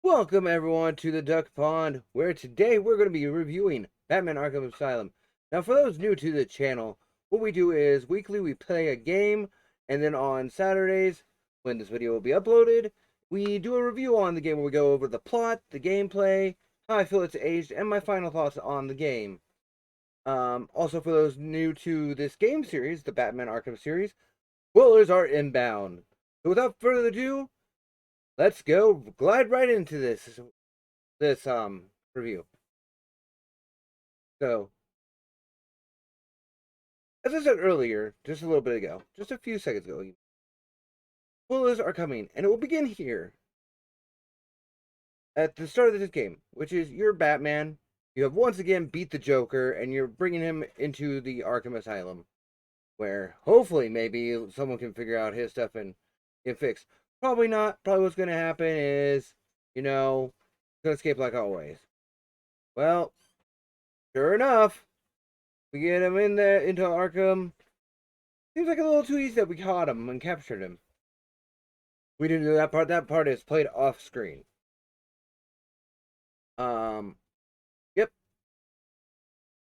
Welcome everyone to the Duck Pond, where today we're going to be reviewing Batman Arkham Asylum. Now for those new to the channel, what we do is weekly we play a game, and then on Saturdays, when this video will be uploaded, we do a review on the game where we go over the plot, the gameplay, how I feel it's aged, and my final thoughts on the game. Also for those new to this game series, the Batman Arkham series, spoilers are inbound. So without further ado, let's go glide right into this review. So, as I said earlier, just a little bit ago, just a few seconds ago, spoilers are coming, and it will begin here at the start of this game, which is you're Batman. You have once again beat the Joker, and you're bringing him into the Arkham Asylum, where hopefully maybe someone can figure out his stuff and get fixed. Probably not. Probably what's going to happen is, he's going to escape like always. Well, sure enough, we get him in there into Arkham. Seems like a little too easy that we caught him and captured him. We didn't do that part. That part is played off screen. Um, yep.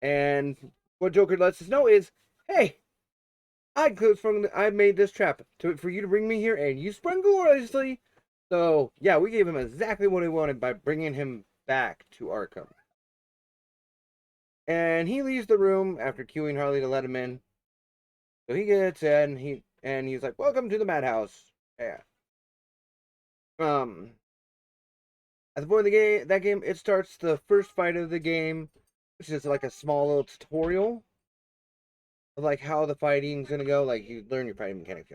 And what Joker lets us know is, hey, I made this trap for you to bring me here, and you sprung gloriously. So yeah, we gave him exactly what he wanted by bringing him back to Arkham. And he leaves the room after cueing Harley to let him in. So he gets in, he's like, "Welcome to the madhouse." Yeah. Um, at the point of the game, it starts the first fight of the game, which is like a small little tutorial of like how the fighting's gonna go. Like you learn your fighting mechanics.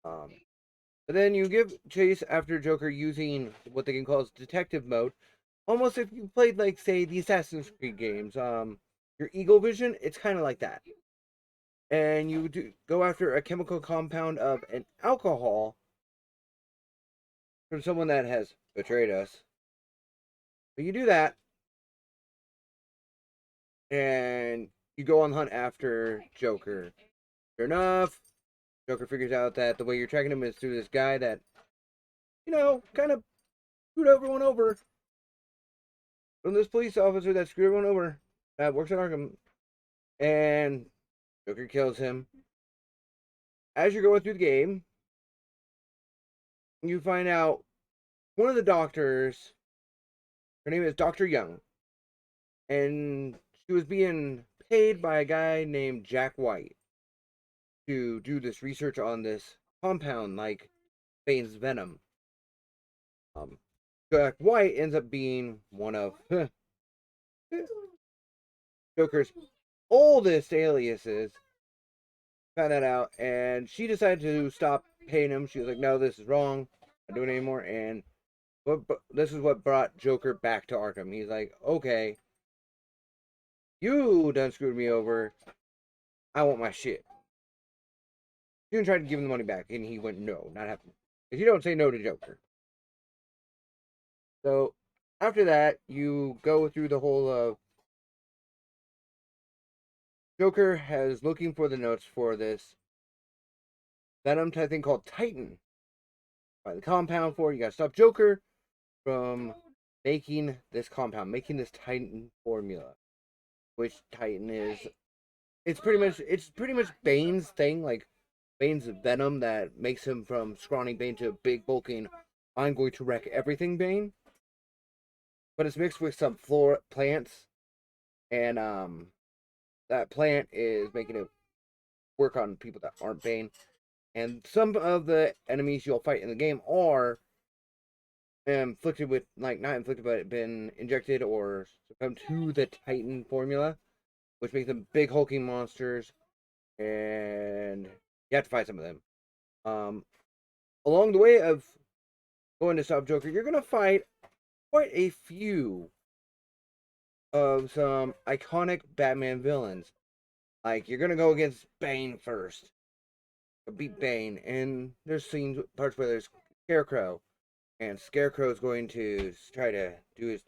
But then you give chase after Joker using what the game calls detective mode. Almost if you played like say the Assassin's Creed games, your Eagle Vision, it's kind of like that. And you go after a chemical compound of an alcohol from someone that has betrayed us. But you do that, and you go on the hunt after Joker. Sure enough, Joker figures out that the way you're tracking him is through this guy that, kind of screwed everyone over. From this police officer that screwed everyone over that works at Arkham. And Joker kills him. As you're going through the game, you find out one of the doctors, her name is Dr. Young, and she was being paid by a guy named Jack White to do this research on this compound like Bane's venom. Jack White ends up being one of Joker's oldest aliases. Found that out, and she decided to stop paying him. She was like, "No, this is wrong. I'm not doing it anymore." And this is what brought Joker back to Arkham. He's like, "Okay, you done screwed me over. I want my shit." She even tried to give him the money back, and he went, "No, not happening. Because you don't say no to Joker." So after that, you go through the whole Joker has looking for the notes for this venom type thing called Titan. By the compound for it, you gotta stop Joker from making this compound, making this Titan formula. Which Titan is it's pretty much Bane's thing, like Bane's venom that makes him from scrawny Bane to big bulking I'm going to wreck everything Bane. But it's mixed with some plants, and that plant is making it work on people that aren't Bane. And some of the enemies you'll fight in the game are inflicted with, like, not inflicted, but been injected or succumb to the Titan formula, which makes them big hulking monsters, and you have to fight some of them. Along the way of going to stop Joker, you're gonna fight quite a few of some iconic Batman villains. Like you're gonna go against Bane first, beat Bane, and there's parts where there's Scarecrow, and Scarecrow's going to try to do his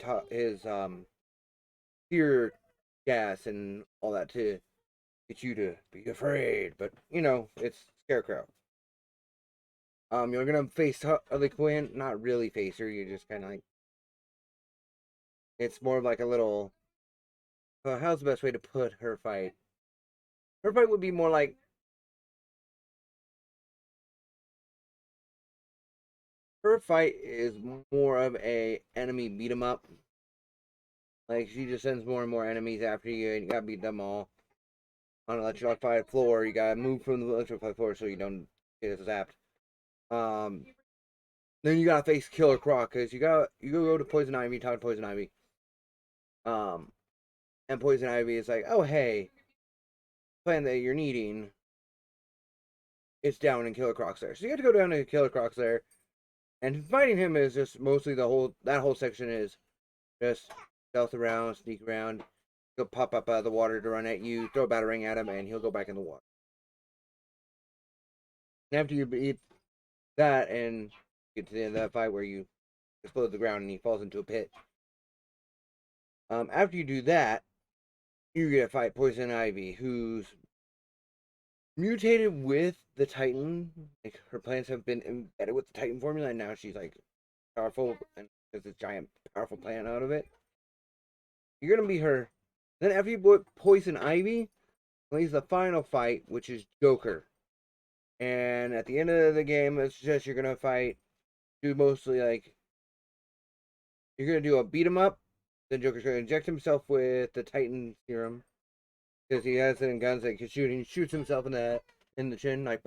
fear gas and all that to get you to be afraid. But it's Scarecrow. You're gonna face Harley Quinn, not really face her. You just kind of like It's more of like a little. How's the best way to put her fight? Her fight would be more like her fight is more of a enemy beat 'em up. Like she just sends more and more enemies after you, and you gotta beat them all on an electrified floor. You gotta move from the electrified floor so you don't get zapped. Um, then you gotta face Killer Croc because you go to Poison Ivy, talk to Poison Ivy. Um, and Poison Ivy is like, oh hey, plan that you're needing. It's down in Killer Croc's there, so you have to go down to Killer Croc's there, and fighting him is just mostly that whole section is just stealth around, sneak around. He'll pop up out of the water to run at you, throw a batarang at him, and he'll go back in the water. And after you beat that and get to the end of that fight where you explode the ground and he falls into a pit, after you do that, you get to fight Poison Ivy, who's mutated with the Titan. Like her plants have been embedded with the Titan formula, and now she's like powerful and there's this giant powerful plant out of it. You're gonna be her. Then after you put Poison Ivy, plays the final fight, which is Joker. And at the end of the game, it's just you're gonna fight. Do mostly like you're gonna do a beat 'em up. Then Joker's gonna inject himself with the Titan serum because he has it in guns that he can shoot. And he shoots himself in the chin like,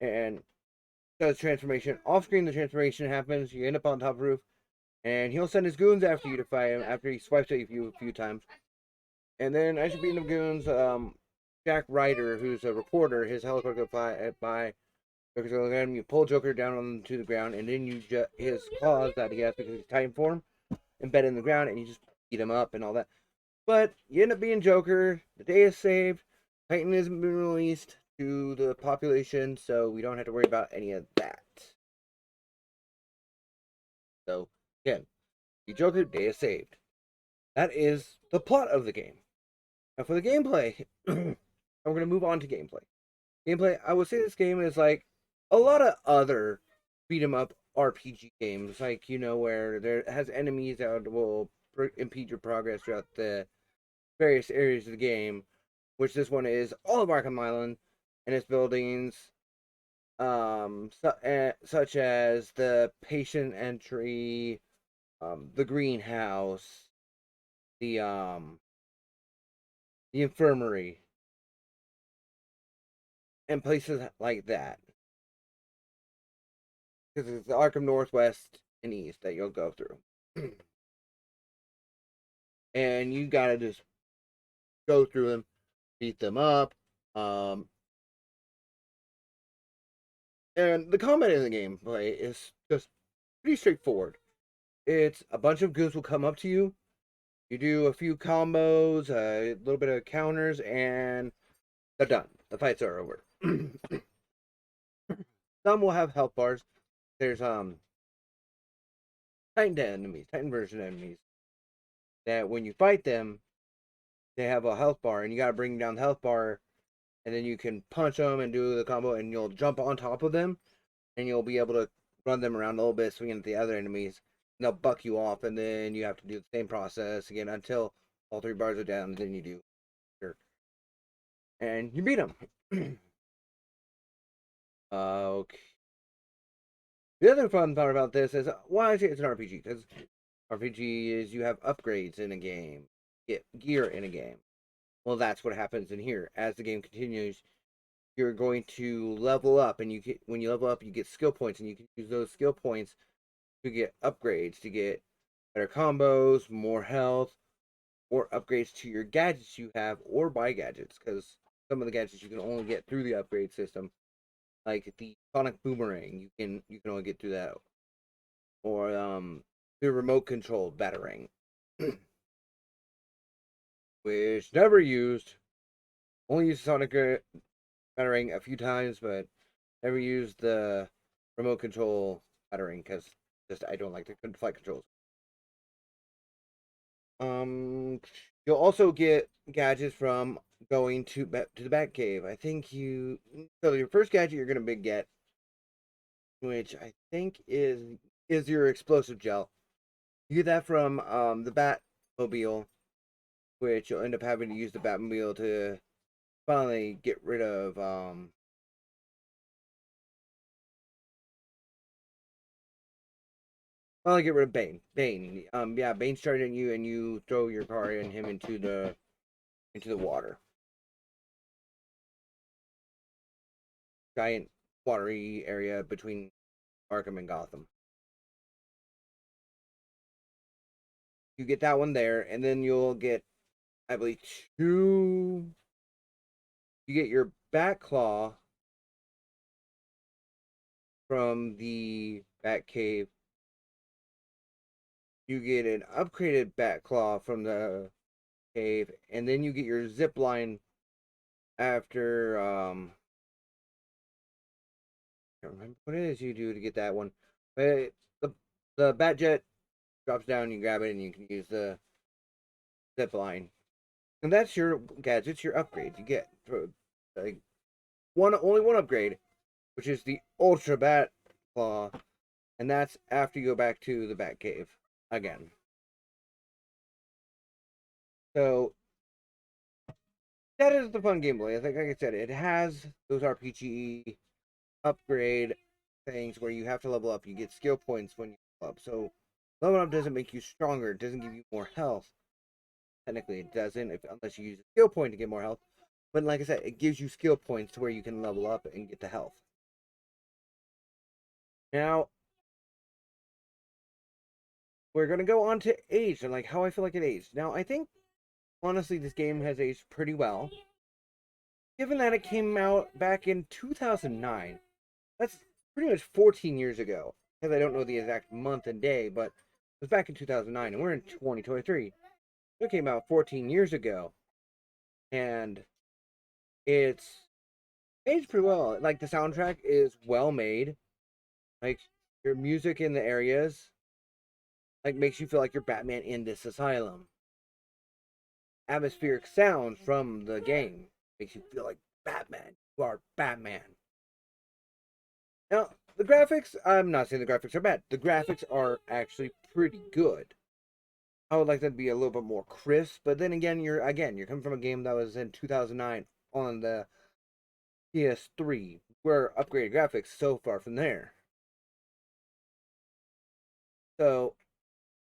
and does transformation. Off screen, the transformation happens. You end up on top of the roof, and he'll send his goons after you to fight him after he swipes at you a few times. And then as you're beating the goons, Jack Ryder, who's a reporter, his helicopter fly by. Joker's going to him. You pull Joker down onto the ground, and then you his claws that he has because he's Titan form embedded in the ground, and you just beat him up and all that. But you end up being Joker. The day is saved. Titan isn't been released to the population, so we don't have to worry about any of that. So again, the Joker, day is saved. That is the plot of the game. Now for the gameplay, I'm going to move on to gameplay. Gameplay, I would say this game is like a lot of other beat 'em up RPG games, like where there has enemies that will impede your progress throughout the various areas of the game. Which this one is all of Arkham Island and its buildings, such as the patient entry, the greenhouse, the um, the infirmary, and places like that. Because it's the Arkham Northwest and East that you'll go through. And you gotta just go through them, beat them up. Um, and the combat in the gameplay is just pretty straightforward. It's a bunch of goons will come up to you. You do a few combos, a little bit of counters, and they're done. The fights are over. Some will have health bars. There's Titan enemies, Titan version enemies that when you fight them, they have a health bar, and you gotta bring down the health bar, and then you can punch them and do the combo, and you'll jump on top of them, and you'll be able to run them around a little bit, swinging at the other enemies, and they'll buck you off, and then you have to do the same process again until all three bars are down, and then you do, and you beat them. Okay. The other fun part about this is why I say it's an RPG, because RPG is you have upgrades in a game, get gear in a game. Well, that's what happens in here. As the game continues, you're going to level up, and when you level up, you get skill points, and you can use those skill points to get upgrades, to get better combos, more health, or upgrades to your gadgets you have, or buy gadgets, because some of the gadgets you can only get through the upgrade system, like the sonic boomerang, you can only get through that, or the remote control batarang, which never used. Only used sonic batarang a few times, but never used the remote control batarang because just I don't like the flight controls. Um, you'll also get gadgets from going to the Batcave. I think your first gadget you're gonna get, which I think is your explosive gel. You get that from the Batmobile, which you'll end up having to use the Batmobile to finally get rid of Bane. Yeah, Bane started at you, and you throw your car and him into the water. Giant watery area between Arkham and Gotham. You get that one there, and then you'll get, I believe, two. You get your Batclaw from the Batcave. You get an upgraded Batclaw from the cave, and then you get your zip line after I don't remember what it is you do to get that one. But the bat jet drops down, you grab it, and you can use the zip line. And that's your gadgets, your upgrades you get. Like only one upgrade, which is the Ultra Bat Claw, and that's after you go back to the Bat Cave again. So that is the fun gameplay. I think, like I said, it has those RPG upgrade things where you have to level up. You get skill points when you level up. So leveling up doesn't make you stronger. It doesn't give you more health. Technically, it doesn't, unless you use a skill point to get more health. But like I said, it gives you skill points to where you can level up and get the health. Now, we're gonna go on to age and like how I feel like it aged. Now, I think honestly, this game has aged pretty well, given that it came out back in 2009. That's pretty much 14 years ago. Because I don't know the exact month and day, but it was back in 2009, and we're in 2023. It came out 14 years ago, and it's aged pretty well. Like, the soundtrack is well made. Like, your music in the areas, like, makes you feel like you're Batman in this asylum. Atmospheric sound from the game makes you feel like Batman. You are Batman. Now, the graphics, I'm not saying the graphics are bad. The graphics are actually pretty good. I would like them to be a little bit more crisp, but then again, you're coming from a game that was in 2009 on the PS3, where upgraded graphics so far from there. So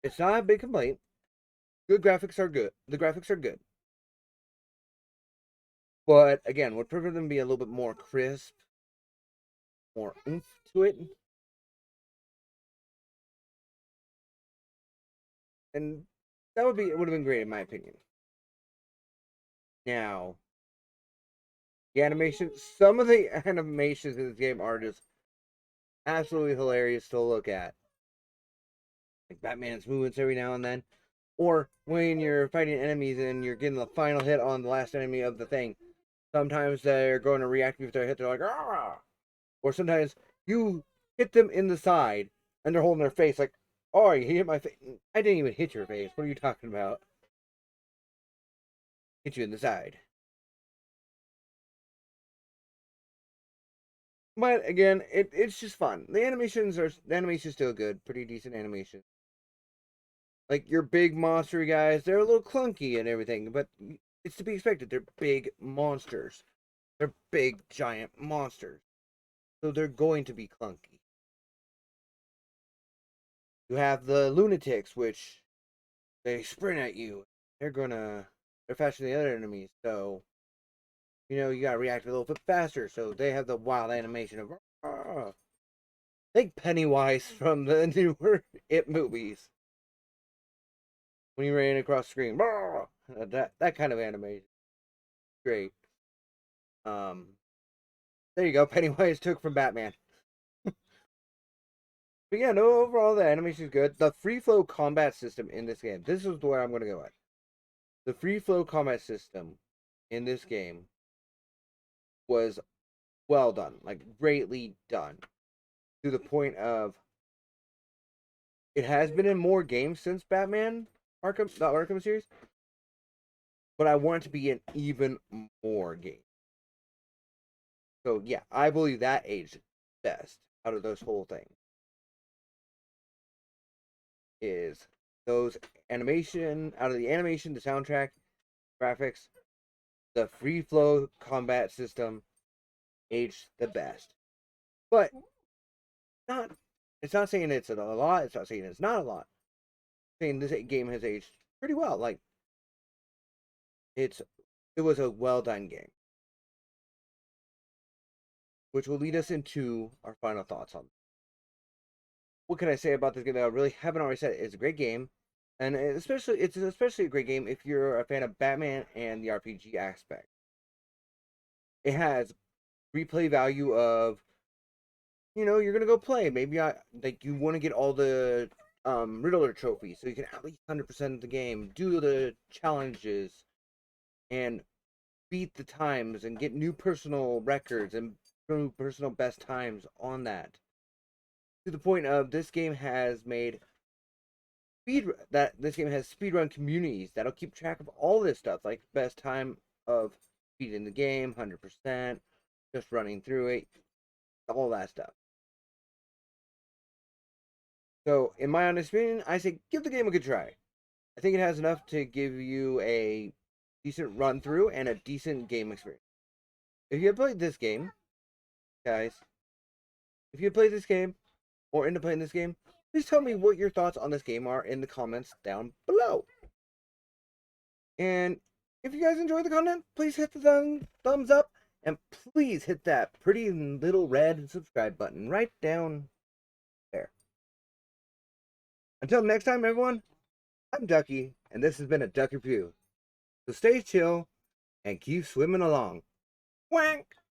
it's not a big complaint. Good graphics are good. The graphics are good, but again, would prefer them to be a little bit more crisp, more oomph to it, and that would have been great in my opinion. Now, the animation, some of the animations in this game are just absolutely hilarious to look at. Like Batman's movements every now and then. Or when you're fighting enemies and you're getting the final hit on the last enemy of the thing. Sometimes they're going to react with their hit, they're like, ah! Or sometimes you hit them in the side and they're holding their face like, oh, you hit my face. I didn't even hit your face. What are you talking about? Hit you in the side. But again, it's just fun. The animation's still good, pretty decent animation. Like your big monster guys, they're a little clunky and everything, but it's to be expected. They're big monsters. They're big giant monsters. So they're going to be clunky. You have the lunatics, which they sprint at you. They're faster than the other enemies, so you gotta react a little bit faster. So they have the wild animation of think Pennywise from the newer It movies. When he ran across the screen. That kind of animation. Great. Um there you go, Pennywise took from Batman. But yeah, no, overall the animation is good. The free flow combat system in this game. This is where I'm gonna go at. The free flow combat system in this game was well done, like greatly done. To the point of it has been in more games since Batman the Arkham series, but I want it to be in even more games. So yeah, I believe that aged best out of those whole things is those animation, out of the animation, the soundtrack, graphics, the free flow combat system aged the best. But not it's not saying it's a lot, it's not saying it's not a lot. It's saying this game has aged pretty well. Like it was a well done game. Which will lead us into our final thoughts on. What can I say about this game that I really haven't already said? It's a great game, and it's especially a great game if you're a fan of Batman and the RPG aspect. It has replay value of, you're gonna go play. Maybe you want to get all the Riddler trophies, so you can at least 100% the game, do the challenges, and beat the times and get new personal records and new personal best times on that. To the point of this game has speedrun communities that'll keep track of all this stuff, like best time of beating the game, 100%, just running through it, all that stuff. So, in my honest opinion, I say give the game a good try. I think it has enough to give you a decent run through and a decent game experience. If you have played this game, guys, if you played this game or end up playing this game, please tell me what your thoughts on this game are in the comments down below. And if you guys enjoy the content, please hit the thumbs up and please hit that pretty little red subscribe button right down there. Until next time, everyone, I'm Ducky, and this has been a Duck Review. So stay chill and keep swimming along. Wank!